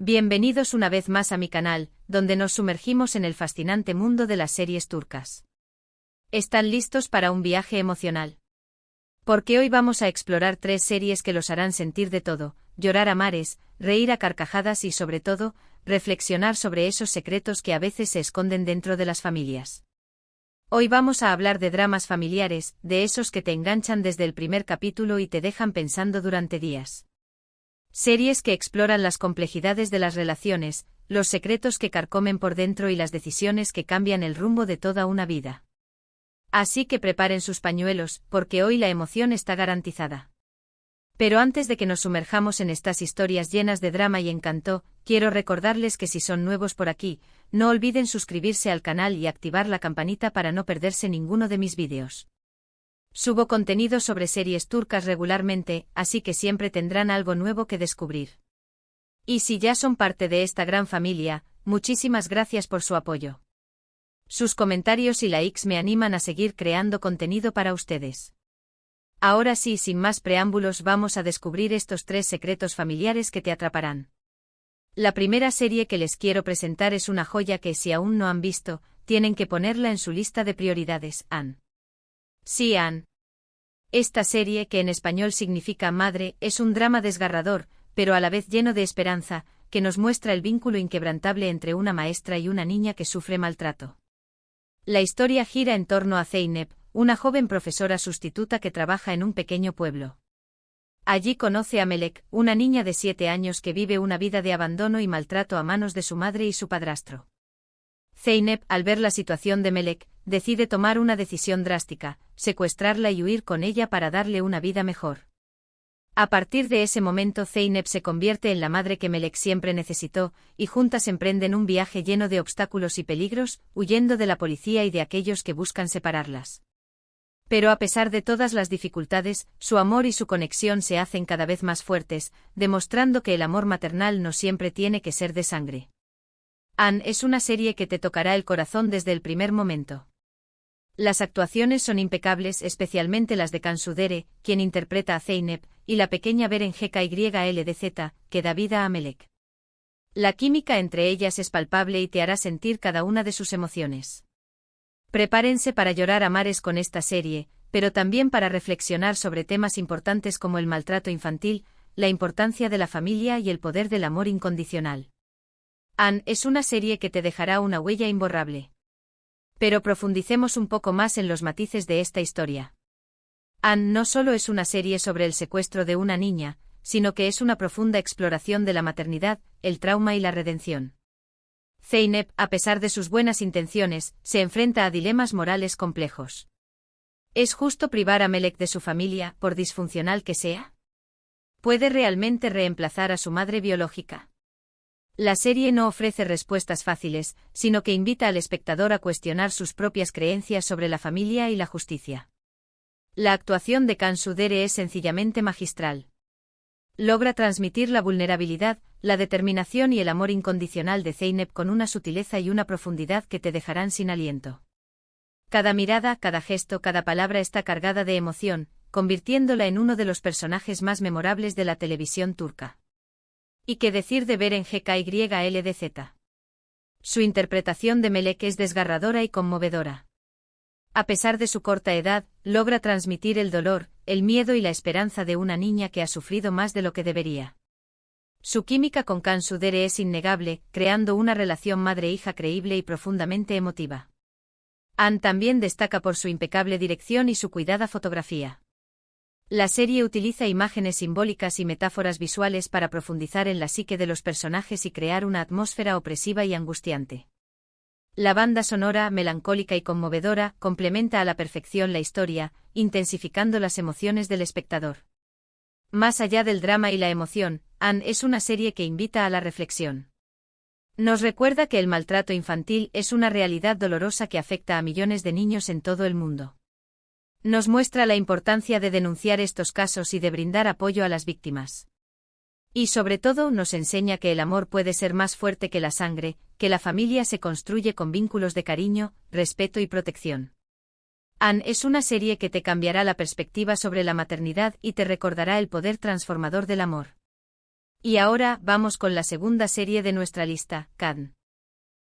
Bienvenidos una vez más a mi canal, donde nos sumergimos en el fascinante mundo de las series turcas. ¿Están listos para un viaje emocional? Porque hoy vamos a explorar 3 series que los harán sentir de todo, llorar a mares, reír a carcajadas y sobre todo, reflexionar sobre esos secretos que a veces se esconden dentro de las familias. Hoy vamos a hablar de dramas familiares, de esos que te enganchan desde el primer capítulo y te dejan pensando durante días. Series que exploran las complejidades de las relaciones, los secretos que carcomen por dentro y las decisiones que cambian el rumbo de toda una vida. Así que preparen sus pañuelos, porque hoy la emoción está garantizada. Pero antes de que nos sumerjamos en estas historias llenas de drama y encanto, quiero recordarles que si son nuevos por aquí, no olviden suscribirse al canal y activar la campanita para no perderse ninguno de mis vídeos. Subo contenido sobre series turcas regularmente, así que siempre tendrán algo nuevo que descubrir. Y si ya son parte de esta gran familia, muchísimas gracias por su apoyo. Sus comentarios y likes me animan a seguir creando contenido para ustedes. Ahora sí, sin más preámbulos, vamos a descubrir estos 3 secretos familiares que te atraparán. La primera serie que les quiero presentar es una joya que, si aún no han visto, tienen que ponerla en su lista de prioridades. Anne. Sí, Anne. Esta serie, que en español significa madre, es un drama desgarrador, pero a la vez lleno de esperanza, que nos muestra el vínculo inquebrantable entre una maestra y una niña que sufre maltrato. La historia gira en torno a Zeynep, una joven profesora sustituta que trabaja en un pequeño pueblo. Allí conoce a Melek, una niña de 7 años que vive una vida de abandono y maltrato a manos de su madre y su padrastro. Zeynep, al ver la situación de Melek, decide tomar una decisión drástica: secuestrarla y huir con ella para darle una vida mejor. A partir de ese momento, Zeynep se convierte en la madre que Melek siempre necesitó, y juntas emprenden un viaje lleno de obstáculos y peligros, huyendo de la policía y de aquellos que buscan separarlas. Pero a pesar de todas las dificultades, su amor y su conexión se hacen cada vez más fuertes, demostrando que el amor maternal no siempre tiene que ser de sangre. Anne es una serie que te tocará el corazón desde el primer momento. Las actuaciones son impecables, especialmente las de Cansu Dere, quien interpreta a Zeynep, y la pequeña Beren Yldz, que da vida a Melek. La química entre ellas es palpable y te hará sentir cada una de sus emociones. Prepárense para llorar a mares con esta serie, pero también para reflexionar sobre temas importantes como el maltrato infantil, la importancia de la familia y el poder del amor incondicional. Anne es una serie que te dejará una huella imborrable. Pero profundicemos un poco más en los matices de esta historia. Anne no solo es una serie sobre el secuestro de una niña, sino que es una profunda exploración de la maternidad, el trauma y la redención. Zeynep, a pesar de sus buenas intenciones, se enfrenta a dilemas morales complejos. ¿Es justo privar a Melek de su familia, por disfuncional que sea? ¿Puede realmente reemplazar a su madre biológica? La serie no ofrece respuestas fáciles, sino que invita al espectador a cuestionar sus propias creencias sobre la familia y la justicia. La actuación de Cansu Dere es sencillamente magistral. Logra transmitir la vulnerabilidad, la determinación y el amor incondicional de Zeynep con una sutileza y una profundidad que te dejarán sin aliento. Cada mirada, cada gesto, cada palabra está cargada de emoción, convirtiéndola en uno de los personajes más memorables de la televisión turca. ¿Y qué decir de Beren Yldz? Su interpretación de Melek es desgarradora y conmovedora. A pesar de su corta edad, logra transmitir el dolor, el miedo y la esperanza de una niña que ha sufrido más de lo que debería. Su química con Cansu Dere es innegable, creando una relación madre-hija creíble y profundamente emotiva. Anne también destaca por su impecable dirección y su cuidada fotografía. La serie utiliza imágenes simbólicas y metáforas visuales para profundizar en la psique de los personajes y crear una atmósfera opresiva y angustiante. La banda sonora, melancólica y conmovedora, complementa a la perfección la historia, intensificando las emociones del espectador. Más allá del drama y la emoción, Anne es una serie que invita a la reflexión. Nos recuerda que el maltrato infantil es una realidad dolorosa que afecta a millones de niños en todo el mundo. Nos muestra la importancia de denunciar estos casos y de brindar apoyo a las víctimas. Y sobre todo nos enseña que el amor puede ser más fuerte que la sangre, que la familia se construye con vínculos de cariño, respeto y protección. Anne es una serie que te cambiará la perspectiva sobre la maternidad y te recordará el poder transformador del amor. Y ahora, vamos con la segunda serie de nuestra lista, Can.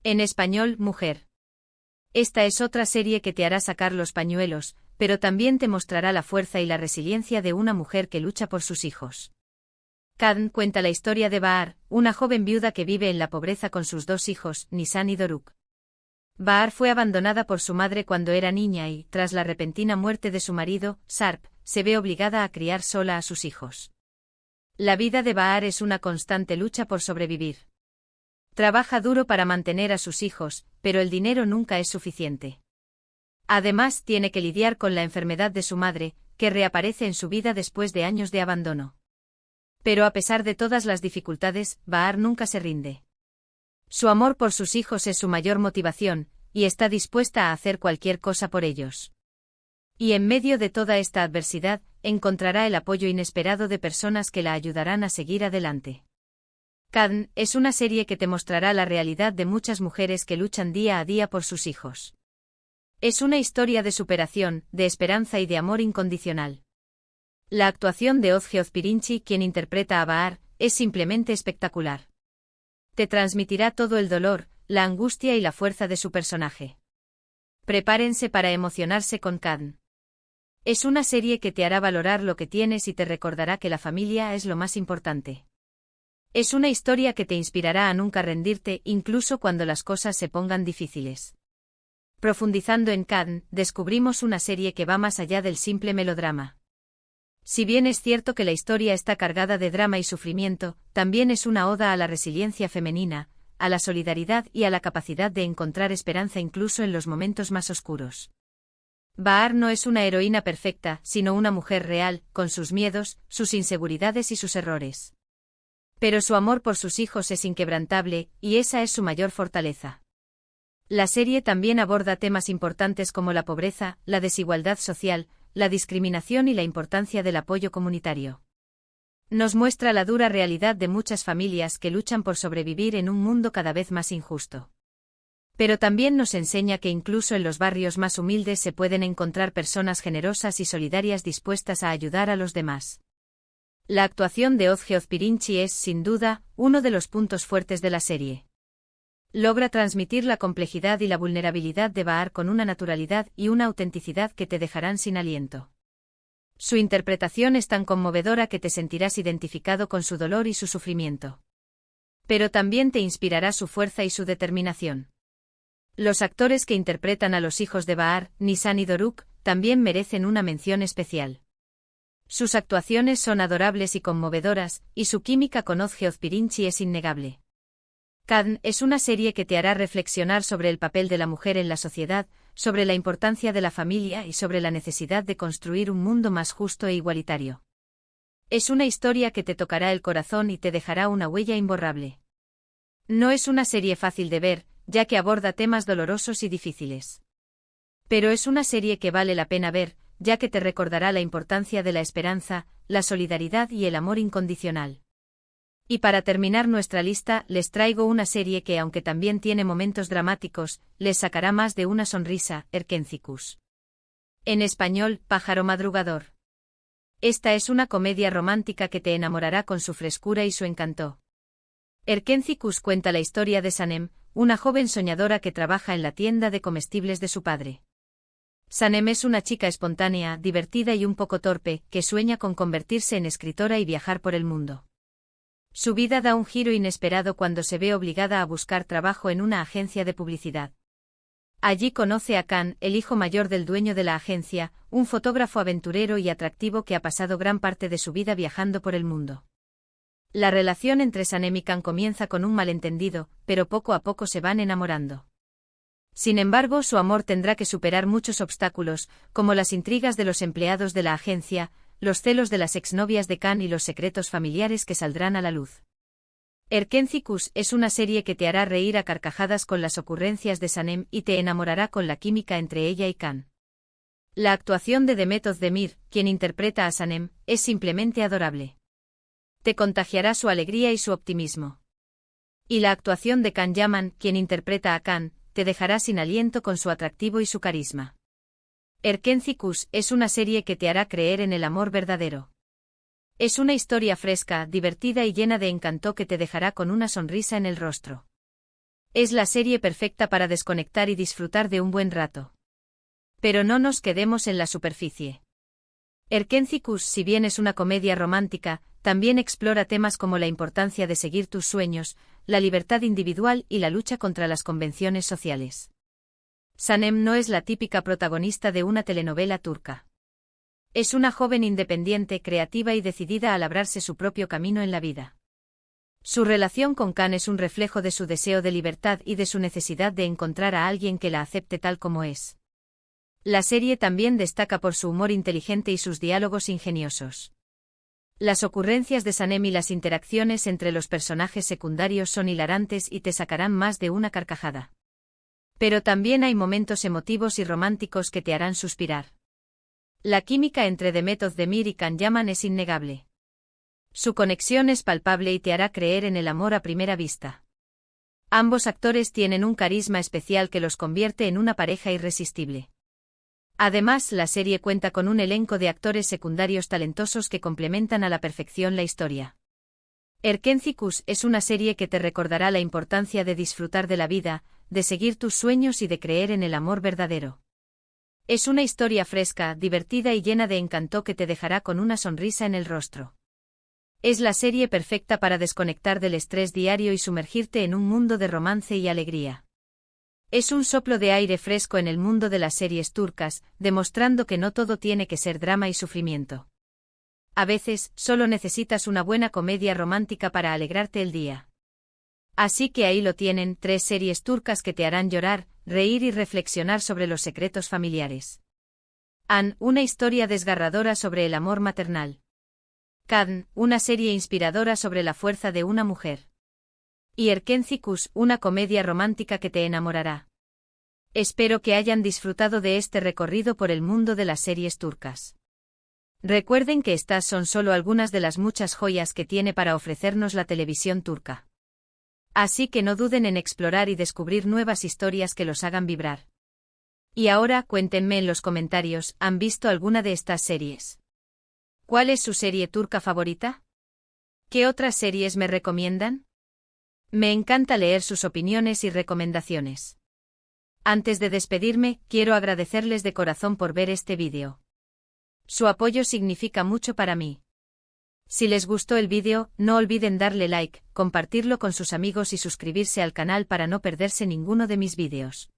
En español, Mujer. Esta es otra serie que te hará sacar los pañuelos, pero también te mostrará la fuerza y la resiliencia de una mujer que lucha por sus hijos. Can cuenta la historia de Bahar, una joven viuda que vive en la pobreza con sus dos hijos, Nisan y Doruk. Bahar fue abandonada por su madre cuando era niña y, tras la repentina muerte de su marido, Sarp, se ve obligada a criar sola a sus hijos. La vida de Bahar es una constante lucha por sobrevivir. Trabaja duro para mantener a sus hijos, pero el dinero nunca es suficiente. Además, tiene que lidiar con la enfermedad de su madre, que reaparece en su vida después de años de abandono. Pero a pesar de todas las dificultades, Bahar nunca se rinde. Su amor por sus hijos es su mayor motivación, y está dispuesta a hacer cualquier cosa por ellos. Y en medio de toda esta adversidad, encontrará el apoyo inesperado de personas que la ayudarán a seguir adelante. Can es una serie que te mostrará la realidad de muchas mujeres que luchan día a día por sus hijos. Es una historia de superación, de esperanza y de amor incondicional. La actuación de Ozge Ozpirinchi, quien interpreta a Bahar, es simplemente espectacular. Te transmitirá todo el dolor, la angustia y la fuerza de su personaje. Prepárense para emocionarse con Can. Es una serie que te hará valorar lo que tienes y te recordará que la familia es lo más importante. Es una historia que te inspirará a nunca rendirte, incluso cuando las cosas se pongan difíciles. Profundizando en Can, descubrimos una serie que va más allá del simple melodrama. Si bien es cierto que la historia está cargada de drama y sufrimiento, también es una oda a la resiliencia femenina, a la solidaridad y a la capacidad de encontrar esperanza incluso en los momentos más oscuros. Bahar no es una heroína perfecta, sino una mujer real, con sus miedos, sus inseguridades y sus errores. Pero su amor por sus hijos es inquebrantable, y esa es su mayor fortaleza. La serie también aborda temas importantes como la pobreza, la desigualdad social, la discriminación y la importancia del apoyo comunitario. Nos muestra la dura realidad de muchas familias que luchan por sobrevivir en un mundo cada vez más injusto. Pero también nos enseña que incluso en los barrios más humildes se pueden encontrar personas generosas y solidarias dispuestas a ayudar a los demás. La actuación de Ozge Ozpirinchi es, sin duda, uno de los puntos fuertes de la serie. Logra transmitir la complejidad y la vulnerabilidad de Bahar con una naturalidad y una autenticidad que te dejarán sin aliento. Su interpretación es tan conmovedora que te sentirás identificado con su dolor y su sufrimiento. Pero también te inspirará su fuerza y su determinación. Los actores que interpretan a los hijos de Bahar, Nisan y Doruk, también merecen una mención especial. Sus actuaciones son adorables y conmovedoras, y su química con Ozge Ozpirinchi es innegable. Can es una serie que te hará reflexionar sobre el papel de la mujer en la sociedad, sobre la importancia de la familia y sobre la necesidad de construir un mundo más justo e igualitario. Es una historia que te tocará el corazón y te dejará una huella imborrable. No es una serie fácil de ver, ya que aborda temas dolorosos y difíciles. Pero es una serie que vale la pena ver, ya que te recordará la importancia de la esperanza, la solidaridad y el amor incondicional. Y para terminar nuestra lista, les traigo una serie que, aunque también tiene momentos dramáticos, les sacará más de una sonrisa, Erkénthicus. En español, Pájaro madrugador. Esta es una comedia romántica que te enamorará con su frescura y su encanto. Erkénthicus cuenta la historia de Sanem, una joven soñadora que trabaja en la tienda de comestibles de su padre. Sanem es una chica espontánea, divertida y un poco torpe, que sueña con convertirse en escritora y viajar por el mundo. Su vida da un giro inesperado cuando se ve obligada a buscar trabajo en una agencia de publicidad. Allí conoce a Can, el hijo mayor del dueño de la agencia, un fotógrafo aventurero y atractivo que ha pasado gran parte de su vida viajando por el mundo. La relación entre Sanem y Can comienza con un malentendido, pero poco a poco se van enamorando. Sin embargo, su amor tendrá que superar muchos obstáculos, como las intrigas de los empleados de la agencia, los celos de las exnovias de Can y los secretos familiares que saldrán a la luz. Erkénthicus es una serie que te hará reír a carcajadas con las ocurrencias de Sanem y te enamorará con la química entre ella y Can. La actuación de Demet Özdemir, quien interpreta a Sanem, es simplemente adorable. Te contagiará su alegría y su optimismo. Y la actuación de Can Yaman, quien interpreta a Can, te dejará sin aliento con su atractivo y su carisma. Erkénthicus es una serie que te hará creer en el amor verdadero. Es una historia fresca, divertida y llena de encanto que te dejará con una sonrisa en el rostro. Es la serie perfecta para desconectar y disfrutar de un buen rato. Pero no nos quedemos en la superficie. Erkenzicus, si bien es una comedia romántica, también explora temas como la importancia de seguir tus sueños, la libertad individual y la lucha contra las convenciones sociales. Sanem no es la típica protagonista de una telenovela turca. Es una joven independiente, creativa y decidida a labrarse su propio camino en la vida. Su relación con Khan es un reflejo de su deseo de libertad y de su necesidad de encontrar a alguien que la acepte tal como es. La serie también destaca por su humor inteligente y sus diálogos ingeniosos. Las ocurrencias de Sanem y las interacciones entre los personajes secundarios son hilarantes y te sacarán más de una carcajada. Pero también hay momentos emotivos y románticos que te harán suspirar. La química entre Demet Özdemir y Can Yaman es innegable. Su conexión es palpable y te hará creer en el amor a primera vista. Ambos actores tienen un carisma especial que los convierte en una pareja irresistible. Además, la serie cuenta con un elenco de actores secundarios talentosos que complementan a la perfección la historia. Erkenzicus es una serie que te recordará la importancia de disfrutar de la vida, de seguir tus sueños y de creer en el amor verdadero. Es una historia fresca, divertida y llena de encanto que te dejará con una sonrisa en el rostro. Es la serie perfecta para desconectar del estrés diario y sumergirte en un mundo de romance y alegría. Es un soplo de aire fresco en el mundo de las series turcas, demostrando que no todo tiene que ser drama y sufrimiento. A veces, solo necesitas una buena comedia romántica para alegrarte el día. Así que ahí lo tienen, 3 series turcas que te harán llorar, reír y reflexionar sobre los secretos familiares. An, una historia desgarradora sobre el amor maternal. Kadn, una serie inspiradora sobre la fuerza de una mujer. Y Erkenzicus, una comedia romántica que te enamorará. Espero que hayan disfrutado de este recorrido por el mundo de las series turcas. Recuerden que estas son solo algunas de las muchas joyas que tiene para ofrecernos la televisión turca. Así que no duden en explorar y descubrir nuevas historias que los hagan vibrar. Y ahora cuéntenme en los comentarios, ¿han visto alguna de estas series? ¿Cuál es su serie turca favorita? ¿Qué otras series me recomiendan? Me encanta leer sus opiniones y recomendaciones. Antes de despedirme, quiero agradecerles de corazón por ver este vídeo. Su apoyo significa mucho para mí. Si les gustó el vídeo, no olviden darle like, compartirlo con sus amigos y suscribirse al canal para no perderse ninguno de mis vídeos.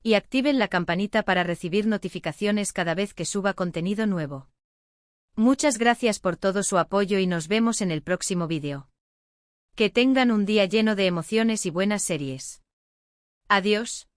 Y activen la campanita para recibir notificaciones cada vez que suba contenido nuevo. Muchas gracias por todo su apoyo y nos vemos en el próximo vídeo. Que tengan un día lleno de emociones y buenas series. Adiós.